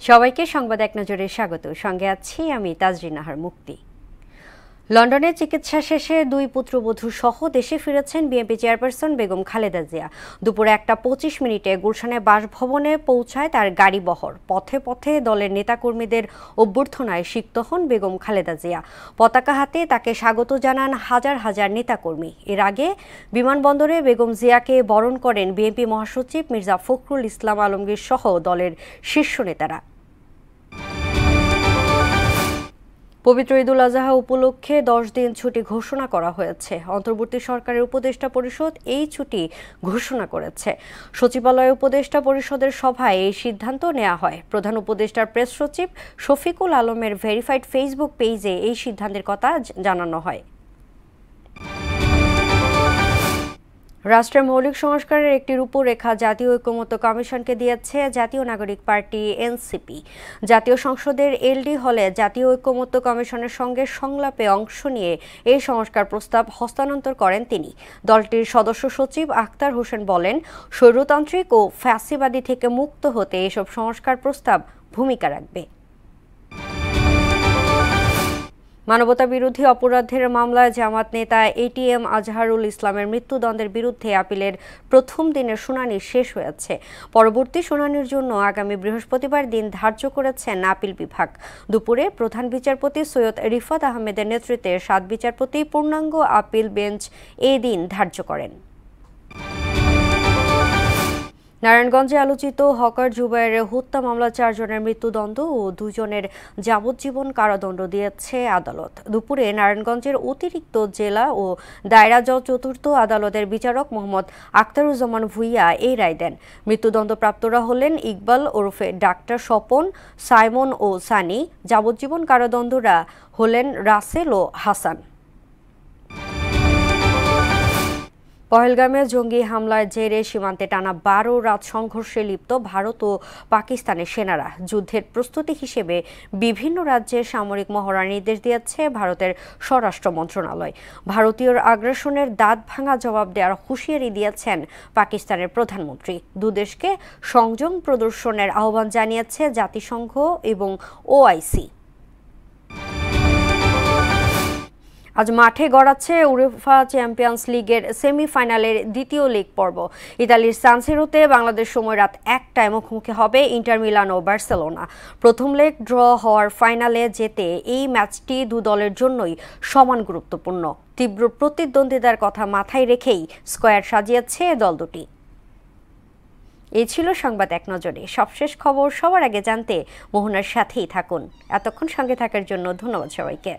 সবাইকে সংবাদ এক নজরে স্বাগত। সঙ্গে আছি আমি তাজরিন নাহার মুক্তি। লন্ডনে চিকিৎসা শেষে দুই পুত্রবধূ সহ দেশে ফিরেছেন বিএনপি চেয়ারপারসন বেগম খালেদা জিয়া। দুপুরে 1:25 গুলশানে বাসভবনে পৌঁছায় তার গাড়িবহর। পথে পথে দলের নেতাকর্মীদের অভ্যর্থনায় সিক্ত হন বেগম খালেদা জিয়া। পতাকা হাতে তাকে স্বাগত জানান হাজার হাজার নেতাকর্মী। এর আগে বিমানবন্দরে বেগম জিয়াকে বরণ করেন বিএনপি মহাসচিব মির্জা ফখরুল ইসলাম আলমগীর সহ দলের শীর্ষ নেতারা। পবিত্র ঈদুল আজহা উপলক্ষে 10 দিন ছুটি ঘোষণা করা হয়েছে। অন্তর্বর্তী সরকারের উপদেষ্টা পরিষদ এই ছুটি ঘোষণা করেছে। সচিবালয় উপদেষ্টা পরিষদের সভায় এই সিদ্ধান্ত নেওয়া হয়। প্রধান উপদেষ্টার প্রেস সচিব শফিকুল আলমের ভেরিফাইড ফেসবুক পেজে এই সিদ্ধান্তের কথা জানানো হয়। রাষ্ট্রের মৌলিক সংস্কারের একটি রূপরেখা জাতীয় ঐকমত্য কমিশনকে দিয়েছে জাতীয় নাগরিক পার্টি এনসিপি। জাতীয় সংসদের এলডি হলে জাতীয় ঐকমত্য কমিশনের সঙ্গে সংলাপে অংশ নিয়ে এই সংস্কার প্রস্তাব হস্তান্তর করেন তিনি। দলটির সদস্য সচিব আখতার হোসেন বলেন, স্বৈরতান্ত্রিক ও ফ্যাসিবাদী থেকে মুক্ত হতে এসব সংস্কার প্রস্তাব ভূমিকা রাখবে। মানবতা বিরোধী অপরাধের মামলায় জামাত নেতা এটিএম আজহারুল ইসলামের মৃত্যুদণ্ডের বিরুদ্ধে আপিলের প্রথম দিনের শুনানি শেষ হয়েছে। পরবর্তী শুনানির জন্য আগামী বৃহস্পতিবার দিন ধার্য করেছেন আপিল বিভাগ। দুপুরে প্রধান বিচারপতি সৈয়দ রিফাত আহমেদের নেতৃত্বে 7 বিচারপতি পূর্ণাঙ্গ আপিল বেঞ্চ এই দিন ধার্য করেন। নারায়ণগঞ্জে আলোচিত হকার জুবায়েরের হত্যা মামলা 4 জনের মৃত্যুদণ্ড ও 2 জনের যাবজ্জীবন কারাদণ্ড দিয়েছে আদালত। দুপুরে নারায়ণগঞ্জের অতিরিক্ত জেলা ও দায়রা জজ চতুর্থ আদালতের বিচারক মোহাম্মদ আখতারুজ্জামান ভুইয়া এই রায় দেন। মৃত্যুদণ্ডপ্রাপ্তরা হলেন ইকবাল ওরফে ডাক্তার স্বপন, সাইমন ও সানি। যাবজ্জীবন কারাদণ্ডরা হলেন রাসেল ও হাসান। পহেলগামে জঙ্গি হামলার জেরে সীমান্তে টানা 12 রাত সংঘর্ষে লিপ্ত ভারত ও পাকিস্তানের সেনারা। যুদ্ধের প্রস্তুতি হিসেবে বিভিন্ন রাজ্যে সামরিক মহড়ার নির্দেশ দিয়েছে ভারতের স্বরাষ্ট্র মন্ত্রণালয়। ভারতীয় আগ্রাসনের দাঁত ভাঙা জবাব দেওয়ার হুঁশিয়ারি দিয়েছেন পাকিস্তানের প্রধানমন্ত্রী। দুদেশকে সংযম প্রদর্শনের আহ্বান জানিয়েছে জাতিসংঘ এবং ওআইসি। আজ মাঠে গড়াচ্ছে উয়েফা চ্যাম্পিয়ন্স লিগের সেমিফাইনালের দ্বিতীয় লীগ পর্ব। ইতালির সান সিরোতে বাংলাদেশ সময় রাত 1টায় মুখোমুখি হবে ইন্টার মিলান ও বার্সেলোনা। প্রথম লেগ ড্র হওয়ার ফাইনালে যেতে এই ম্যাচটি দু দলের জন্যই সমান গুরুত্বপূর্ণ। তীব্র প্রতিদ্বন্দ্বিতার কথা মাথায় রেখেই স্কোয়াড সাজিয়েছে দল দুটি। এই ছিল সংবাদ এক নজরে। সবশেষ খবর সবার আগে জানতে মোহনার সাথেই থাকুন। এতক্ষণ সঙ্গে থাকার জন্য ধন্যবাদ সবাইকে।